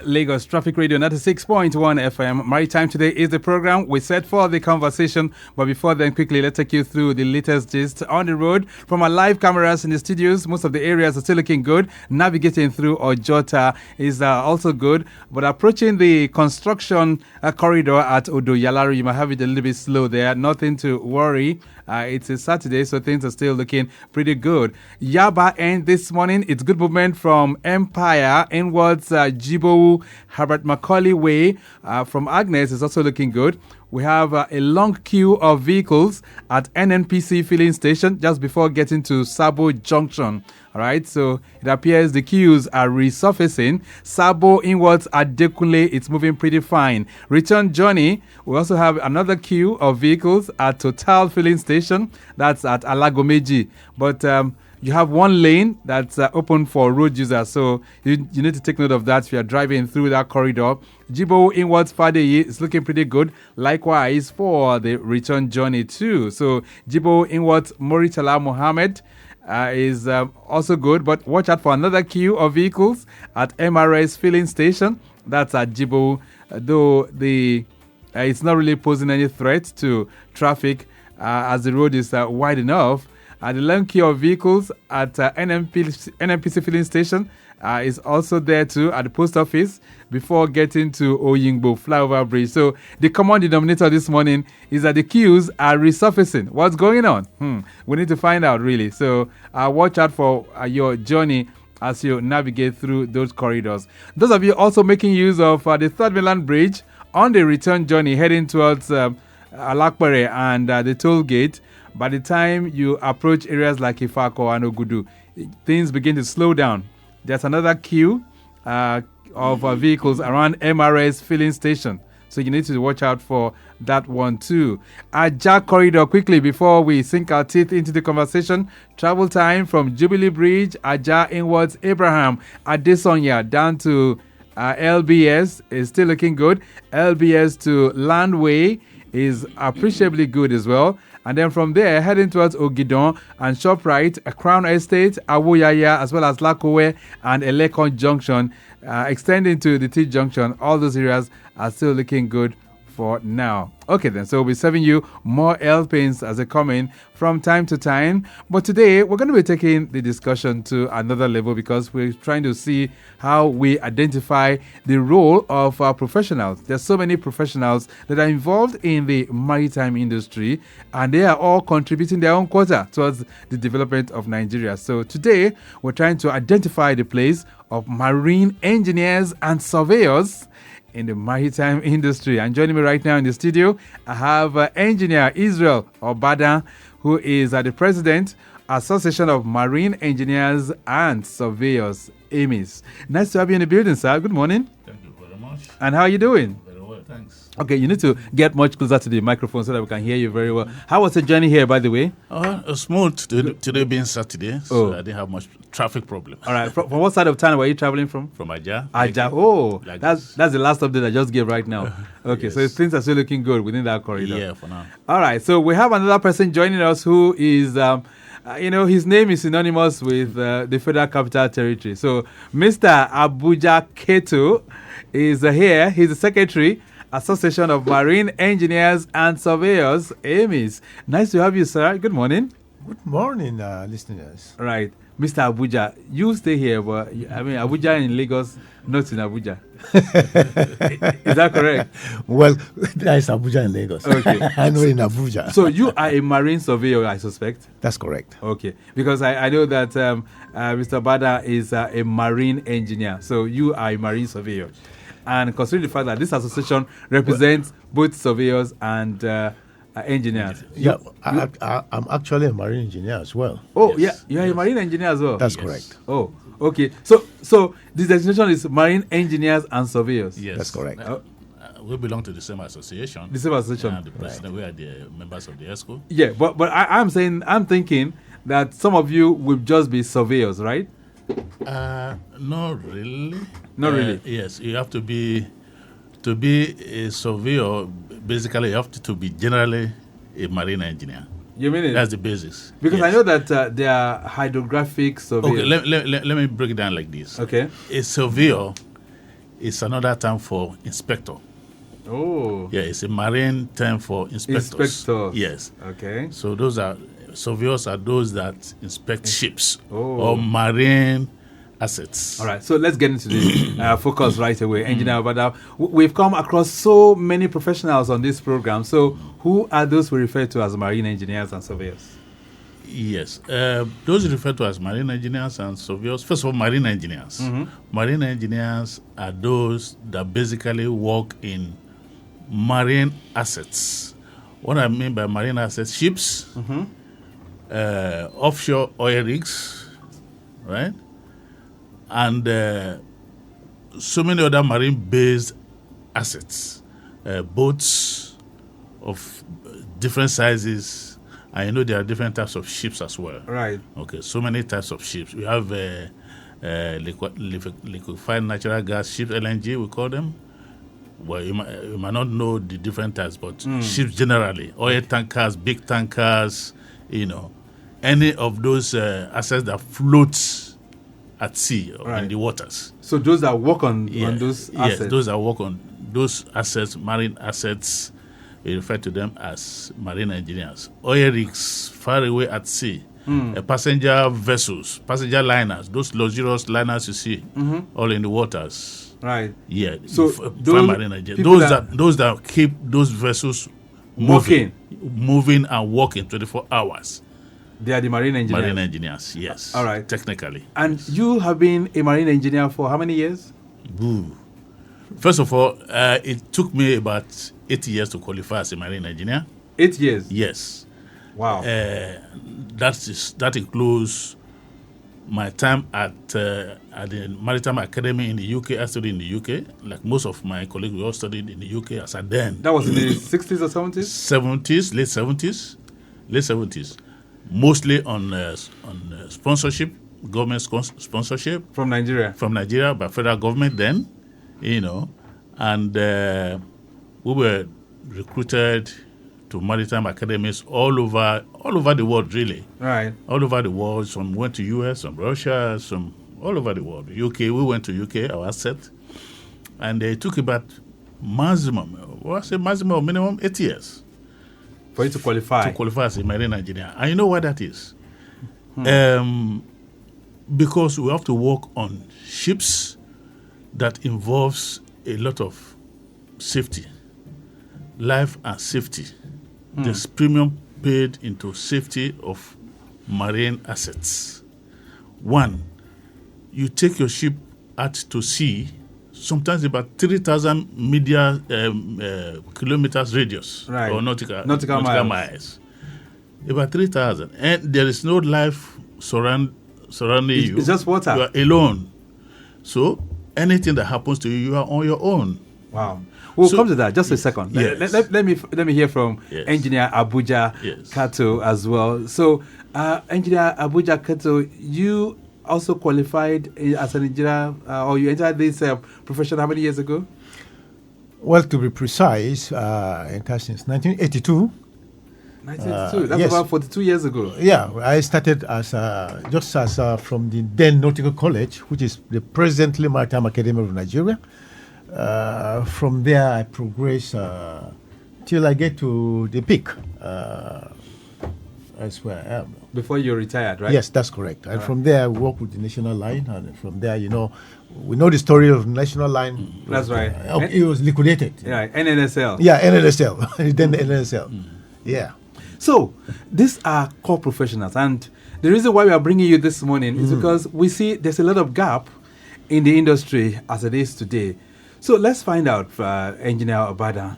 Lagos Traffic Radio 96.1 FM. Maritime Today is the program. We set for the conversation, but before then, quickly, let's take you through the latest gist on the road. From our live cameras in the studios, most of the areas are still looking good. Navigating through Ojota is also good, but approaching the construction corridor at Odo Yalaru, you might have it a little bit slow there. Nothing to worry. It's a Saturday, so things are still looking pretty good. Yaba end this morning. It's good movement from Empire inwards Jibowu, Herbert Macaulay Way. From Agnes is also looking good. We have a long queue of vehicles at NNPC filling station just before getting to Sabo Junction. All right, so it appears the queues are resurfacing. Sabo inwards at Dekunle, it's moving pretty fine. Return journey, we also have another queue of vehicles at Total filling station. That's at Alagomeji. But you have one lane that's open for road users, so you need to take note of that if you're driving through that corridor. Jibo inwards Fadeyi is looking pretty good. Likewise for the return journey too. So Jibo inwards Moritala Mohammed is also good, but watch out for another queue of vehicles at MRS filling station. That's at Jibo, though it's not really posing any threat to traffic as the road is wide enough. The long queue of vehicles at NNPC filling station is also there too at the post office before getting to Oyingbo flyover bridge. So the common denominator this morning is that the queues are resurfacing. What's going on? We need to find out really. So watch out for your journey as you navigate through those corridors. Those of you also making use of the Third Mainland Bridge on the return journey heading towards Alakpere and the toll gate, by the time you approach areas like Ifako and Ogudu, things begin to slow down. There's another queue of vehicles around MRS filling station. So you need to watch out for that one too. Aja corridor, quickly before we sink our teeth into the conversation. Travel time from Jubilee Bridge, Aja inwards Abraham, Adesonya down to LBS is still looking good. LBS to Landway is appreciably good as well. And then from there, heading towards Ogidon and ShopRite, Crown Estate, Awoyaya, as well as Lakowe and Elekon Junction, extending to the T Junction. All those areas are still looking good for now. Okay then, so we'll be serving you more L-Pains as they come in from time to time. But today, we're going to be taking the discussion to another level because we're trying to see how we identify the role of our professionals. There's so many professionals that are involved in the maritime industry, and they are all contributing their own quota towards the development of Nigeria. So today, we're trying to identify the place of marine engineers and surveyors in the maritime industry. And joining me right now in the studio, I have engineer Israel Obadan, who is the president, Association of Marine Engineers and Surveyors, AMIS. Nice to have you in the building, sir. Good morning. Thank you very much. And how are you doing? Very well, thanks. Okay, you need to get much closer to the microphone so that we can hear you very well. How was the journey here, by the way? Smooth. Today being Saturday, so I didn't have much traffic problem. All right. From what side of town were you traveling from? From Aja. Aja. Oh, that's the last update I just gave right now. Okay, yes. So things are still looking good within that corridor. Yeah, for now. All right. So we have another person joining us who is, his name is synonymous with the Federal Capital Territory. So Mr. Abuja Kato is here. He's the secretary, Association of Marine Engineers and Surveyors, AMIS. Nice to have you, sir. Good morning. Good morning, listeners. All right. Mr. Abuja, you stay here, but Abuja in Lagos, not in Abuja. Is that correct? Well, that is Abuja in Lagos. Okay. I know in Abuja. So you are a marine surveyor, I suspect? That's correct. Okay. Because I know that Mr. Bada is a marine engineer. So you are a marine surveyor. And considering the fact that this association represents both surveyors and engineers. Yeah, I'm actually a marine engineer as well. Oh, yes. Yeah, you're a marine engineer as well? That's correct. Oh, okay. So this designation is marine engineers and surveyors? Yes. That's correct. We belong to the same association. The same association. And the president, we are the members of the ESCO. Yeah, but I'm thinking that some of you will just be surveyors, right? Not really. Not really? Yes, you have to be a surveyor. Basically, you have to be generally a marine engineer. You mean it? That's the basis. Because I know that there are hydrographic surveyors. Okay, let me break it down like this. Okay. A surveyor is another term for inspector. Oh. Yeah, it's a marine term for inspectors. Inspectors. Yes. Okay. So those are surveyors are those that inspect ships Oh. or marine assets. All right, so let's get into the focus right away. Engineer Obadan, we've come across so many professionals on this program. So who are those we refer to as marine engineers and surveyors? Yes, those referred to as marine engineers and surveyors. First of all, marine engineers. Marine engineers are those that basically work in marine assets. What I mean by marine assets, ships, offshore oil rigs, right? And so many other marine-based assets, boats of different sizes, and there are different types of ships as well. Right. Okay, so many types of ships. We have liquefied natural gas ships, LNG, we call them. Well, you might not know the different types, but ships generally, oil tankers, big tankers, any of those assets that float at sea or in the waters. So those that work on those assets? Yes, those that work on those assets, marine assets, we refer to them as marine engineers. Oil rigs, far away at sea. Passenger vessels, passenger liners, those luxurious liners you see, all in the waters. Right. Yeah. So those that keep those vessels moving and working 24 hours. They are the marine engineers. Marine engineers, yes. All right. Technically. And you have been a marine engineer for how many years? First of all, it took me about 8 years to qualify as a marine engineer. 8 years? Yes. Wow. That includes my time at the Maritime Academy in the UK. I studied in the UK. Like most of my colleagues, we all studied in the UK as a then. That was in the 60s or 70s? Late 70s. Mostly on sponsorship, government sponsorship. From Nigeria? From Nigeria, by federal government then, and we were recruited to maritime academies all over the world, really. Right. All over the world. Some went to US, some Russia, some all over the world. UK, we went to UK, our asset, and it took about minimum 8 years. For you to qualify? To qualify as a marine engineer. And you know why that is? Because we have to work on ships that involves a lot of safety, life and safety. There's premium paid into safety of marine assets. One, you take your ship out to sea, sometimes about 3,000 kilometers radius, right, or nautical miles. About 3,000. And there is no life surrounding you. It's just water. You are alone. So anything that happens to you, you are on your own. Wow. We'll come to that. Just a second. Yes. Let me hear from Engineer Abuja Kato as well. So, Engineer Abuja Kato, you also qualified as an engineer, or you entered this profession how many years ago? Well, to be precise, entered since 1982. 1982. That's about 42 years ago. Yeah, I started as from the then Nautical College, which is the presently Maritime Academy of Nigeria. From there, I progress till I get to the peak. That's where I am. Before you retired, right? Yes, that's correct. And from there, I work with the National Line. And from there, we know the story of National Line. That's right. It was liquidated. Yeah, NNSL. Yeah, NNSL. Then the NNSL. Yeah. So, these are core professionals. And the reason why we are bringing you this morning is because we see there's a lot of gap in the industry as it is today. So let's find out, Engineer Obadan,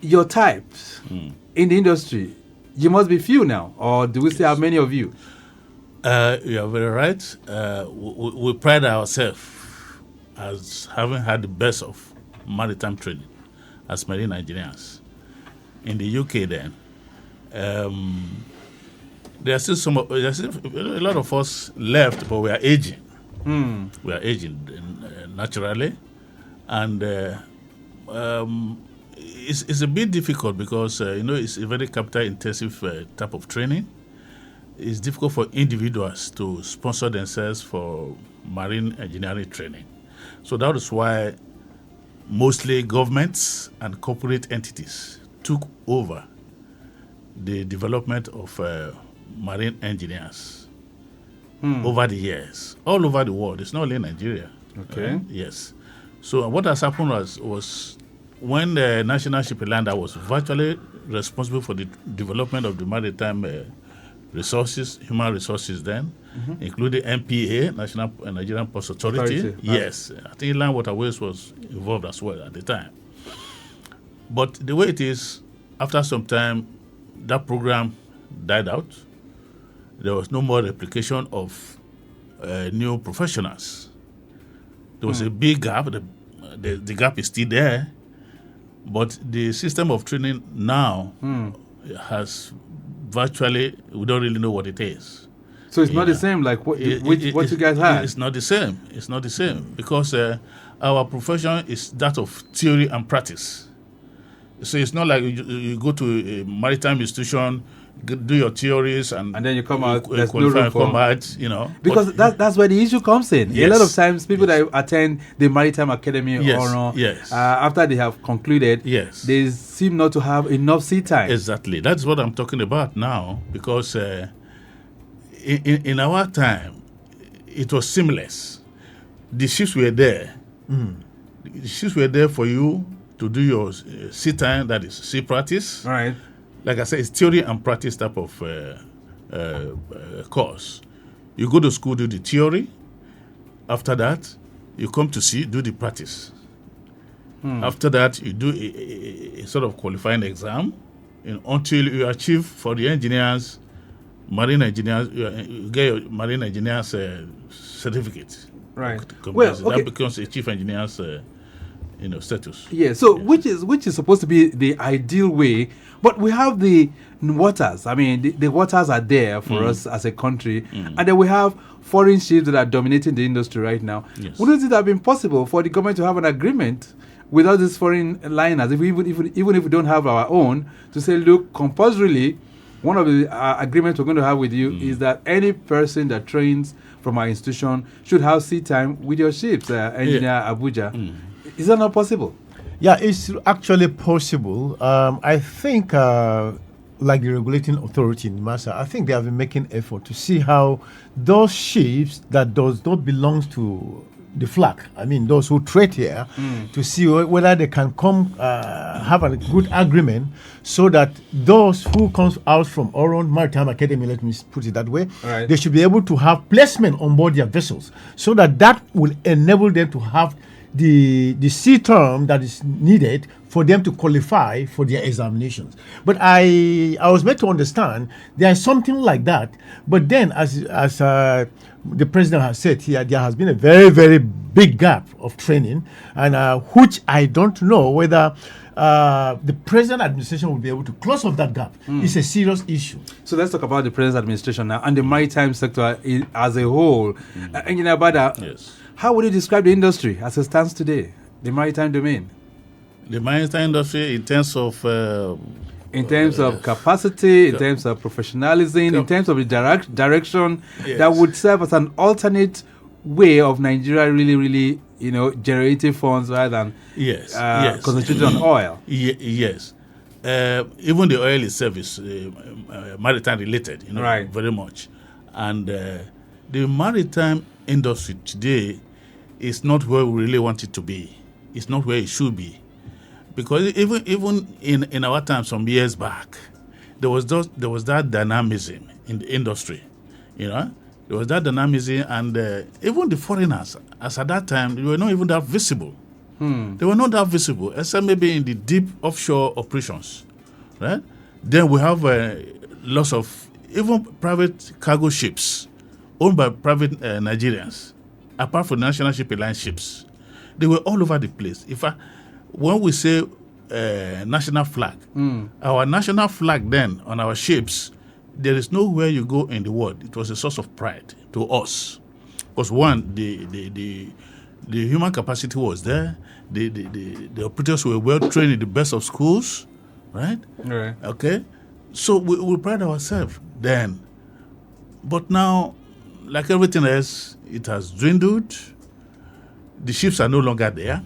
your types in the industry. You must be few now, or do we still have many of you? You are very right. We pride ourselves as having had the best of maritime training as marine engineers. In the UK then, there's still a lot of us left, but we are aging. We are aging naturally. And it's a bit difficult because, it's a very capital-intensive type of training. It's difficult for individuals to sponsor themselves for marine engineering training. So that is why mostly governments and corporate entities took over the development of marine engineers over the years, all over the world. It's not only Nigeria. Okay. Yes. So what has happened was when the National Shipping Line that was virtually responsible for the development of the maritime resources, human resources then, including NPA, National Nigerian Ports Authority. Yes. I think Inland Waterways was involved as well at the time. But the way it is, after some time, that program died out. There was no more replication of new professionals. There was a big gap. The gap is still there, but the system of training now has virtually, we don't really know what it is. So it's not the same like what you guys had? It's not the same. It's not the same because our profession is that of theory and practice. So it's not like you go to a maritime institution, do your theories, and then you come out, there's no qualify room and for, come out, you know. Because that's where the issue comes in. Yes. A lot of times, people that attend the Maritime Academy after they have concluded, they seem not to have enough sea time. Exactly. That's what I'm talking about now, because in our time, it was seamless. The ships were there. The ships were there for you to do your sea time, that is sea practice. Right. Like I said, it's theory and practice type of course. You go to school, do the theory. After that, you come to sea, do the practice. After that, you do a sort of qualifying exam until you achieve, for the engineers, marine engineers, you get your marine engineers certificate. Right. Well, okay. That becomes a chief engineer's status. Yeah. So which is supposed to be the ideal way, but we have the waters. I mean, the waters are there for us as a country, and then we have foreign ships that are dominating the industry right now. Yes. Wouldn't it have been possible for the government to have an agreement with all these foreign liners, even if we don't have our own, to say, look, compulsorily, one of the agreements we're going to have with you is that any person that trains from our institution should have sea time with your ships, Engineer Abuja. Is that not possible? Yeah, it's actually possible. I think, like the regulating authority in Massa, I think they have been making effort to see how those ships that does not belong to the flag, I mean those who trade here, to see whether they can come have a good agreement, so that those who comes out from our own Maritime Academy, let me put it that way, they should be able to have placement on board their vessels, so that will enable them to have the sea term that is needed for them to qualify for their examinations. But I was made to understand there is something like that. But then, as the president has said here, there has been a very, very big gap of training, and which I don't know whether the present administration will be able to close off that gap. It's a serious issue. So let's talk about the present administration now and the maritime sector as a whole. Engineer Bada, yes. How would you describe the industry as it stands today, the maritime domain? The maritime industry, in terms of capacity, in terms of professionalism, in terms of the direction that would serve as an alternate way of Nigeria really, generating funds rather than concentrating on oil. Yes. Even the oil itself is maritime related, very much. And the maritime industry today is not where we really want it to be. It's not where it should be. Because even in our time, some years back, there was that dynamism in the industry, There was that dynamism, and even the foreigners, as at that time, they were not even that visible. They were not that visible, except maybe in the deep offshore operations, right? Then we have lots of even private cargo ships owned by private Nigerians, apart from national shipping line ships. They were all over the place. In fact, when we say national flag, our national flag then on our ships, there is nowhere you go in the world. It was a source of pride to us. Because one, the human capacity was there. The operators were well trained in the best of schools, right? Right. Okay. So we pride ourselves then. But now, like everything else, it has dwindled. the ships are no longer there.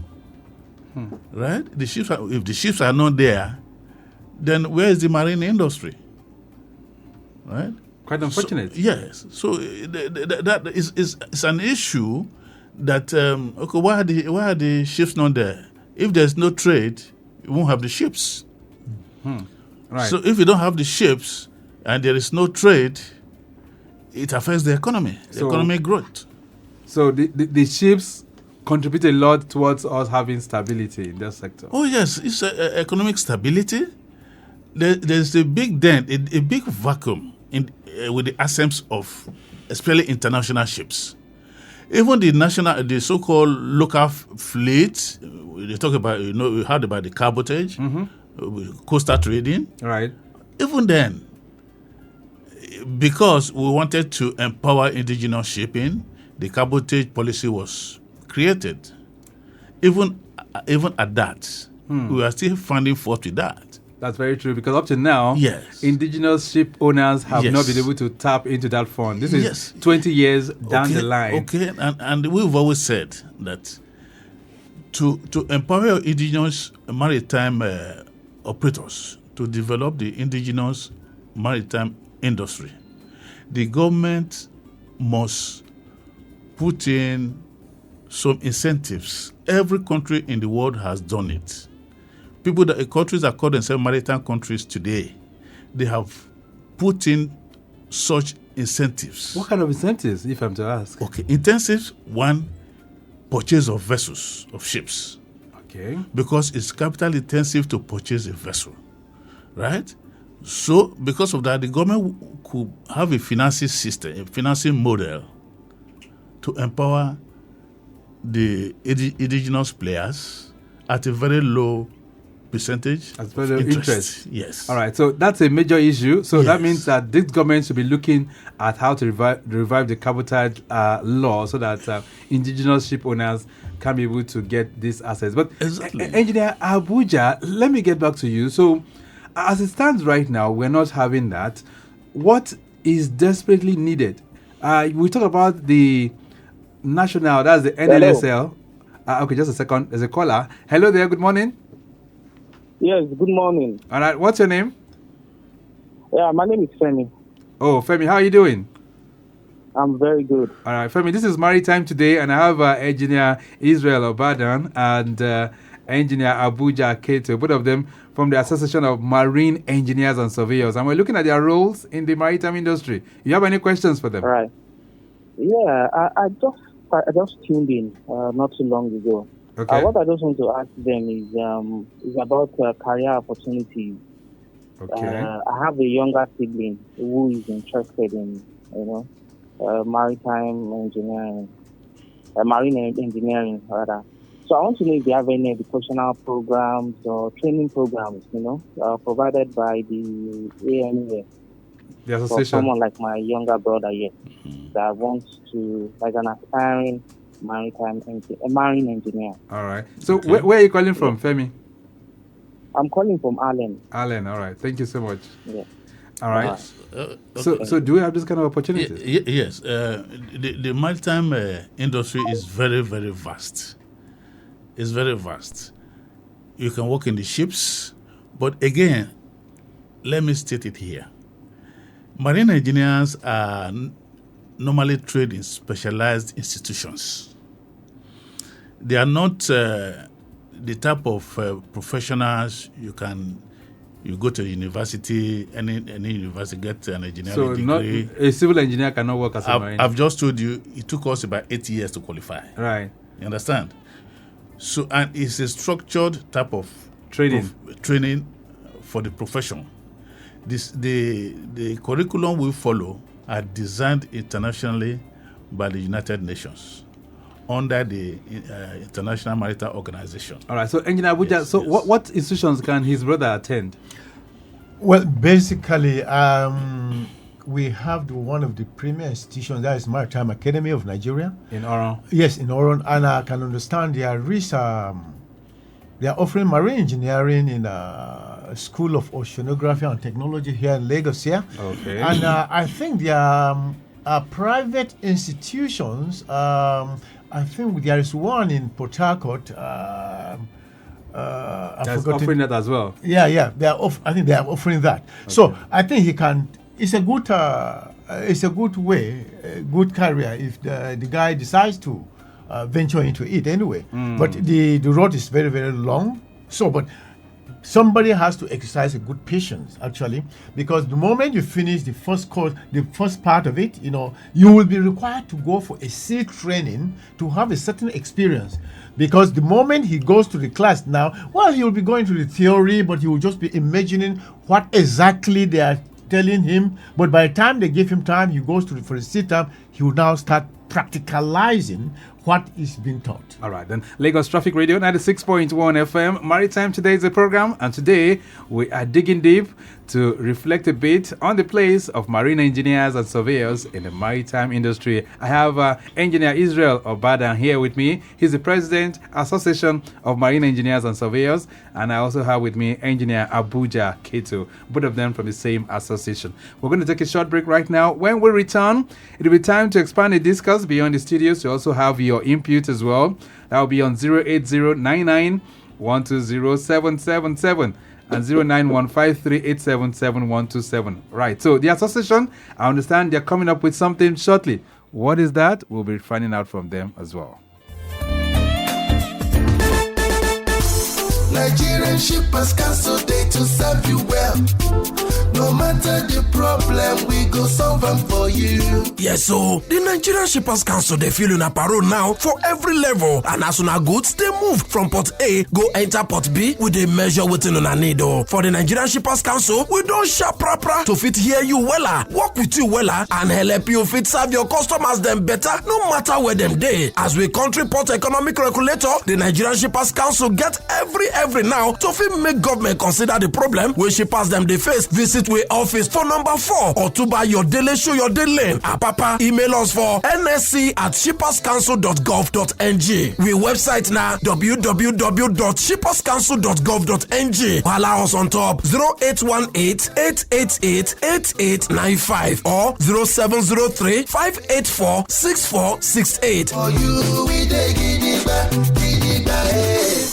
Right? If the ships are not there, then where is the marine industry? Right? Quite unfortunate. So, yes. So that is an issue that okay, why are the ships not there? If there's no trade, you won't have the ships. Right. So if you don't have the ships and there is no trade, it affects the economy, economic growth. So the ships contribute a lot towards us having stability in that sector. Oh yes, it's economic stability. There's a big dent, a big vacuum with the absence of, especially international ships. Even the so-called local fleet, they talk about, we heard about the cabotage, coastal trading. Right. Even then, because we wanted to empower indigenous shipping, the cabotage policy was created. Even at that, we are still finding fault with that. That's very true, because up to now, yes, indigenous ship owners have not been able to tap into that fund. This is 20 years down the line. Okay, and we've always said that to empower indigenous maritime operators to develop the indigenous maritime industry, the government must put in some incentives. Every country in the world has done it. Countries that call themselves maritime countries today, they have put in such incentives. What kind of incentives, if I'm to ask? Okay, incentives, one, purchase of vessels, of ships. Okay. Because it's capital intensive to purchase a vessel, right? So, because of that, the government could have a financing system, a financing model to empower the indigenous players at a very low percentage as well as interest. Yes. All right. So that's a major issue. So that means that this government should be looking at how to revive the cabotage law so that indigenous ship owners can be able to get these assets. But Engineer Abuja, let me get back to you. So as it stands right now, we're not having that. What is desperately needed? We talk about the national, that's the NLSL. Okay, just a second. There's a caller. Hello there. Good morning. Yes, good morning. All right, what's your name? Yeah, my name is Femi. Oh, Femi, how are you doing? I'm very good. All right, Femi, this is Maritime Today, and I have Engineer Israel Obadan and Engineer Abuja Kato, both of them from the Association of Marine Engineers and Surveyors, and we're looking at their roles in the maritime industry. You have any questions for them? Right. Yeah, I just tuned in not too long ago. Okay. What I just want to ask them is about career opportunities. Okay. I have a younger sibling who is interested in, maritime engineering, marine engineering rather. So I want to know if they have any educational programs or training programs, provided by the AMA. The association. For someone like my younger brother here that wants to, like an aspiring marine engineer. All right. So where are you calling from, Femi? I'm calling from Allen. Allen, all right. Thank you so much. Yeah. All right. Okay. So do we have this kind of opportunities? Yes. The maritime industry is very, very vast. It's very vast. You can work in the ships, but again, let me state it here. Marine engineers are normally trained in specialized institutions. They are not the type of professionals you go to university, any university, get an engineering degree. So a civil engineer cannot work as a marine. I've just told you, it took us about 8 years to qualify. Right. You understand? So, and it's a structured type of training for the profession. The curriculum we follow are designed internationally by the United Nations under the International Maritime Organization. All right. So, Engineer Abuja, what institutions can his brother attend? Well, basically, we have one of the premier institutions, that is Maritime Academy of Nigeria. In Oron? Yes, in Oron. And I can understand they are offering marine engineering in a School of Oceanography and Technology here in Lagos here. Okay. And I think they are private institutions. I think there is one in Port Harcourt. That's offering that as well. Yeah. I think they are offering that. Okay. So I think he can. It's a good way, a good career if the guy decides to venture into it anyway. But the road is very, very long. So, but somebody has to exercise a good patience actually, because the moment you finish the first course, the first part of it, you will be required to go for a sea training to have a certain experience. Because the moment he goes to the class now, he will be going to the theory, but he will just be imagining what exactly they are telling him. But by the time they give him time, he goes for a sit down, he will now start practicalizing what is being taught. All right, then. Lagos Traffic Radio 96.1 FM. Maritime Today is the program, and today we are digging deep to reflect a bit on the place of marine engineers and surveyors in the maritime industry. I have Engineer Israel Obadan here with me. He's the President, Association of Marine Engineers and Surveyors, and I also have with me Engineer Abuja Kato, both of them from the same association. We're going to take a short break right now. When we return, it'll be time to expand the discuss beyond the studios. We also have your input as well. That will be on 08099 120777 and 09153877127. Right. So the association, I understand they're coming up with something shortly. What is that? We'll be finding out from them as well. Nigerian Shippers Council, they to serve you well. No matter the problem, we go solve them for you. Yes, so the Nigerian Shippers Council, they feel in a parole now for every level. And as soon as goods, they move from port A, go enter port B with a measure within on a needle. For the Nigerian Shippers Council, we don't sharp proper to fit hear you wella, work with you wella, and help you fit serve your customers them better, no matter where them day. As we country port economic regulator, the Nigerian Shippers Council get every now to fit make government consider the problem where shippers them they face. Visit we office for number 4 or to buy your daily show your daily. Papa, email us for nsc@shipperscouncil.gov.ng. We website now www.shipperscouncil.gov.ng. Allow us on top 0818-888-8895 or 0703-584-6468. For you, we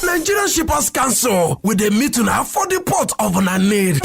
Nigerian Shippers Council with a meeting for the port of Nanid.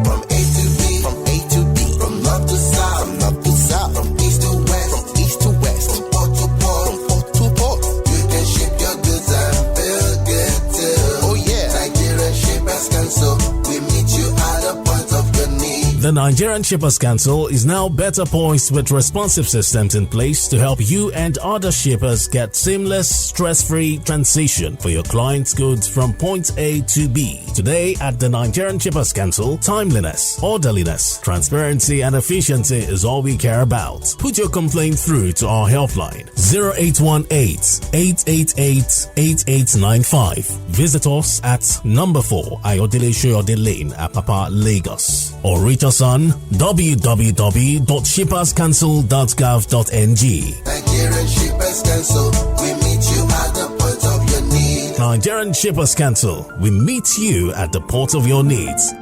From A to B, from A to B, from north to south, from north to south, from east to west, from east to west, from port to port, from port to port. You can ship your goods and feel good too. Oh yeah, Nigerian Shippers Council, we meet you at the point of your need. The Nigerian Shippers Council is now better poised with responsive systems in place to help you and other shippers get seamless, stress-free transition for your clients' goods from point A to B. Today at the Nigerian Shippers Council, timeliness, orderliness, transparency and efficiency is all we care about. Put your complaint through to our helpline 0818-888-8895. Visit us at number 4 Ayodele Shoyode Lane, Apapa, Lagos, or reach us on www.shipperscouncil.gov.ng. Nigerian Shippers Council, we meet you at the point of your need. Nigerian Shippers Council, we meet you at the port of your needs.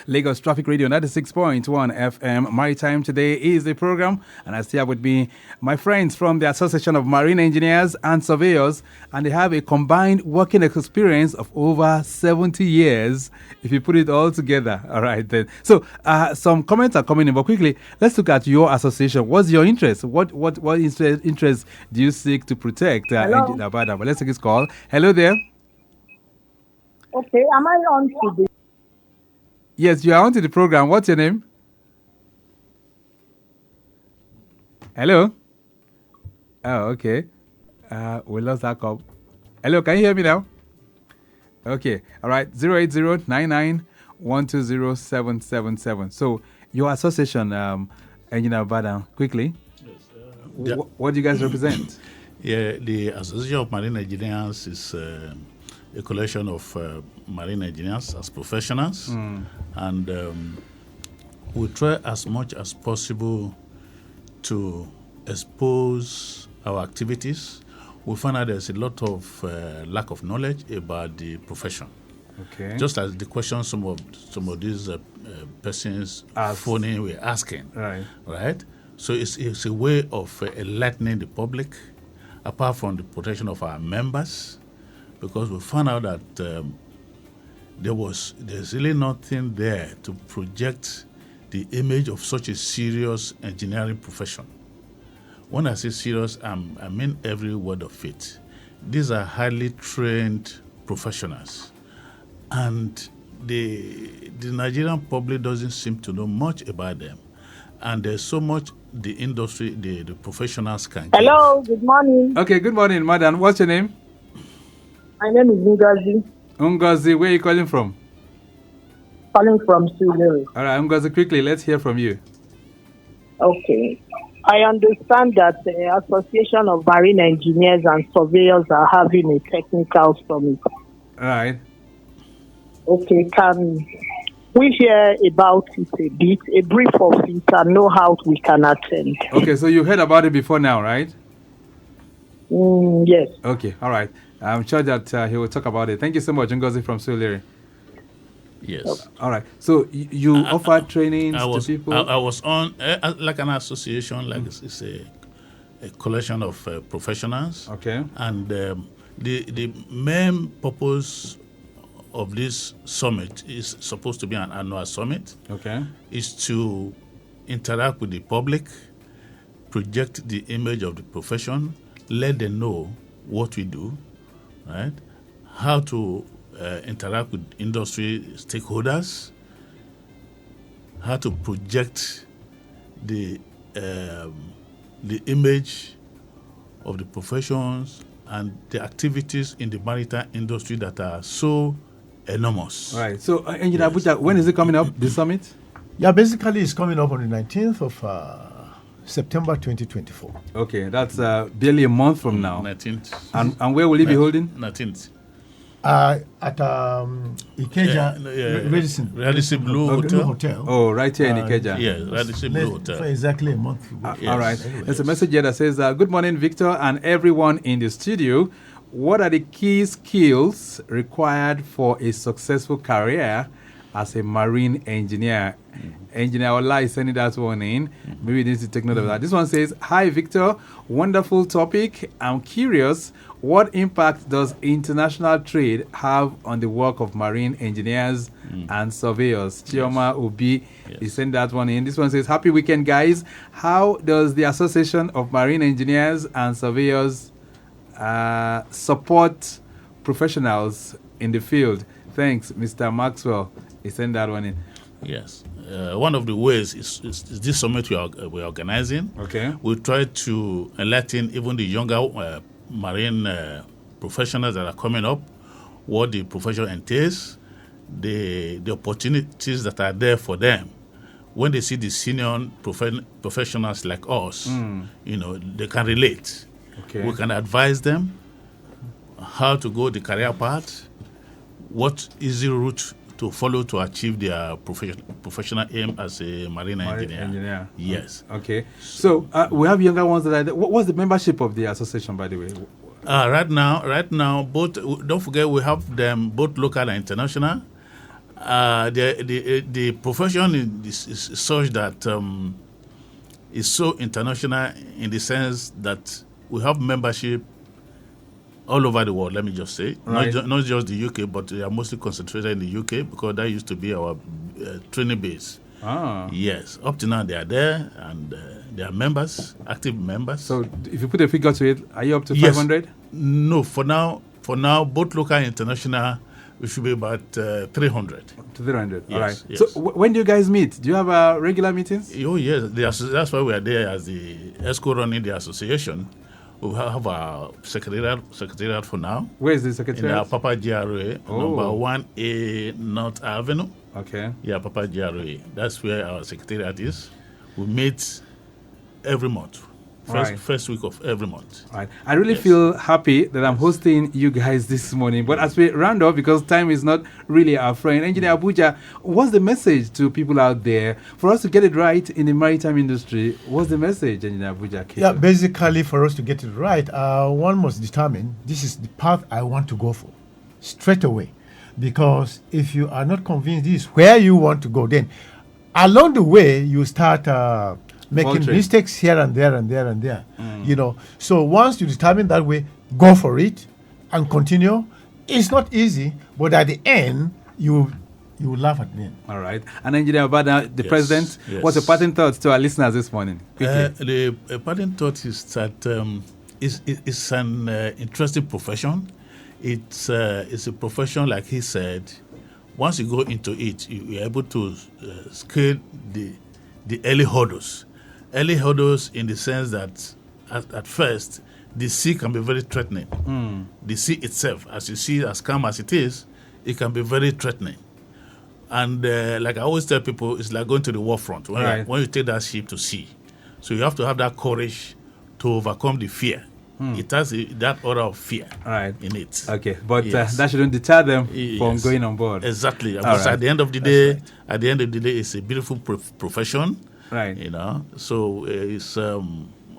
Lagos Traffic Radio 96.1 FM. Maritime Today is the program, and I still have with me my friends from the Association of Marine Engineers and Surveyors, and they have a combined working experience of over 70 years, if you put it all together. All right, then. So, some comments are coming in, but quickly, let's look at your association. What's your interest? What interest do you seek to protect? Engineer Obadan? But let's take this call. Hello there. Okay, am I on today? Yes, you are onto the program. What's your name? Hello? Oh, okay. We lost that call. Hello, can you hear me now? Okay. All right. 08099120777. So, your association, Engineer Obadan, quickly. Yes, what do you guys represent? Yeah, the Association of Marine Engineers is a collection of marine engineers as professionals, and we try as much as possible to expose our activities. We find out there's a lot of lack of knowledge about the profession. Okay. Just as the question some of these persons phoning were asking. Right. Right. So it's a way of enlightening the public, apart from the protection of our members, because we found out that there's really nothing there to project the image of such a serious engineering profession. When I say serious, I mean every word of it. These are highly trained professionals, and the Nigerian public doesn't seem to know much about them. And there's so much the industry, the professionals can give. Hello, good morning. Okay, good morning, madam. What's your name? My name is Ngozi. Ngozi, where are you calling from? Calling from Surveyors. All right, Ngozi, quickly, let's hear from you. Okay. I understand that the Association of Marine Engineers and Surveyors are having a technical summit. All right. Okay, can we hear about it a bit, a brief of it, and know how we can attend? Okay, so you heard about it before now, right? Yes. Okay, all right. I'm sure that he will talk about it. Thank you so much, Ngozi from Suleri. Yes. All right. So you offer trainings to people? I was on, like an association, like it's a collection of professionals. Okay. And the main purpose of this summit is supposed to be an annual summit. Okay. Is to interact with the public, project the image of the profession, let them know what we do, right? How to interact with industry stakeholders, how to project the image of the professions and the activities in the maritime industry that are so enormous. Right. So, Engineer Abuja, when is it coming up, the summit? Yeah, basically it's coming up on the 19th of September 2024. Okay, that's barely a month from now. 19th. And where will it be holding? 19th. At Ikeja, Radisson Blue Hotel. Oh, right here in Ikeja. Yes, Radisson Blue Hotel. For exactly a month ago. All right. There's a message here that says, good morning, Victor and everyone in the studio. What are the key skills required for a successful career as a marine engineer? Engineer Ola is sending that one in. Maybe you need to take note of that. This one says, hi, Victor. Wonderful topic. I'm curious, what impact does international trade have on the work of marine engineers and surveyors? Chioma Obi is sending that one in. This one says, happy weekend, guys. How does the Association of Marine Engineers and Surveyors support professionals in the field? Thanks, Mr. Maxwell. He sent that one in. Yes. One of the ways is this summit we're organizing. Okay. We try to enlighten even the younger marine professionals that are coming up, what the profession entails, the opportunities that are there for them. When they see the senior professionals like us, they can relate. Okay. We can advise them how to go the career path, what easy route to follow to achieve their professional aim as a marine engineer. Yes. Okay. So we have younger ones that are. What's the membership of the association, by the way? Right now, both. Don't forget, we have them both local and international. The profession is such that is so international in the sense that we have membership all over the world, let me just say. Right. Not just the UK, but they are mostly concentrated in the UK because that used to be our training base. Ah. Yes. Up to now, they are there and they are members, active members. So if you put a figure to it, are you up to Yes. 500? No, for now, both local and international, we should be about 300. To 300. Yes, All right. yes. So when do you guys meet? Do you have regular meetings? Oh, yes. That's why we are there as the ESCO running the association. We have our secretariat for now. Where is the In secretariat? our Papa GRA, number 1A North Avenue. Okay. Yeah, Papa GRA. That's where our secretariat is. We meet every month. First week of every month. Right. I really feel happy that I'm hosting you guys this morning. But as we round off, because time is not really our friend, Engineer Abuja, what's the message to people out there for us to get it right in the maritime industry? What's the message, Engineer Abuja? Yeah, basically for us to get it right, one must determine this is the path I want to go for straight away. Because if you are not convinced this is where you want to go, then along the way you start making mistakes here and there and there and there. You know, so once you determine that way, go for it and continue. It's not easy, but at the end, you will laugh at me. All right. And Engineer Obadan, the president, what's your parting thoughts to our listeners this morning? The parting thought is that it's an interesting profession. It's a profession, like he said. Once you go into it, you're able to scale the early hurdles. Early hurdles in the sense that at first, the sea can be very threatening. The sea itself, as you see, as calm as it is, it can be very threatening. And like I always tell people, it's like going to the war front when you take that ship to sea. So you have to have that courage to overcome the fear. It has that order of fear in it. Okay, but that shouldn't deter them from going on board. Exactly. Because at the end of the day, it's a beautiful profession. Right. You know, so it's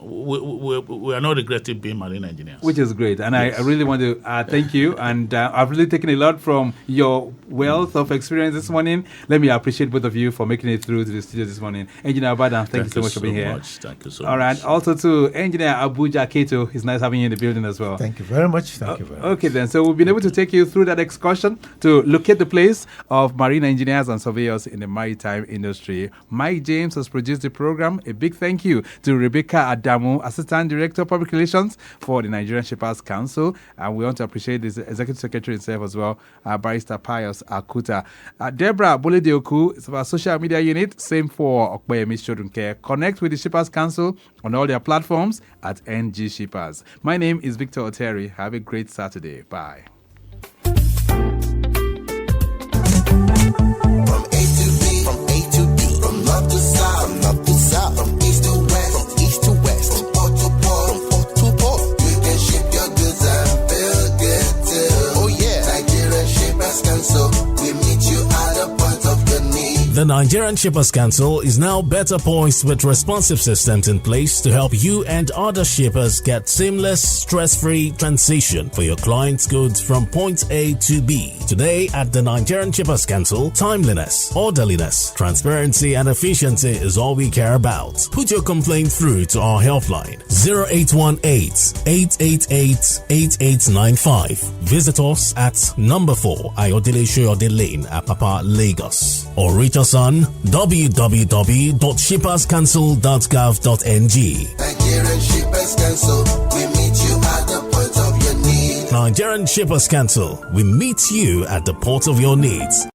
we are not regretting being marine engineers. Which is great. And I really want to thank you. And I've really taken a lot from your wealth of experience this morning. Let me appreciate both of you for making it through to the studio this morning. Engineer Obadan, thank you so much for being here. Thank you so much. All right. Also to Engineer Abuja Kato, it's nice having you in the building as well. Thank you very much. Thank you very much. Okay then. So we've been able to take you through that excursion to locate the place of marine engineers and surveyors in the maritime industry. Mike James has produced the program. A big thank you to Rebecca Adamu, Assistant Director of Public Relations for the Nigerian Shippers Council. And we want to appreciate the Executive Secretary itself as well, Barrister Pius Akuta. Deborah Boledioku is our social media unit. Same for Okpeyemi Shodunke. Connect with the Shippers Council on all their platforms at NG Shippers. My name is Victor Oteri. Have a great Saturday. Bye. From A to B, from A to B, from north to south, from north to south, from east to west, from east to west, from port to port, from port to port. You can ship your goods and feel good too. Oh yeah, Nigerian Shippers Council, we meet you at the point of your need. The Nigerian Shippers Council is now better poised with responsive systems in place to help you and other shippers get seamless, stress-free transition for your clients' goods from point A to B. Today at the Nigerian Shippers Council, timeliness, orderliness, transparency and efficiency is all we care about. Put your complaint through to our helpline 0818-888-8895. Visit us at number 4 Ayodele Shoyode Lane, Apapa, Lagos, or reach us on www.shipperscouncil.gov.ng. Nigerian Shippers Council, we meet you at the point of your need. Nigerian Shippers Council, we meet you at the port of your needs.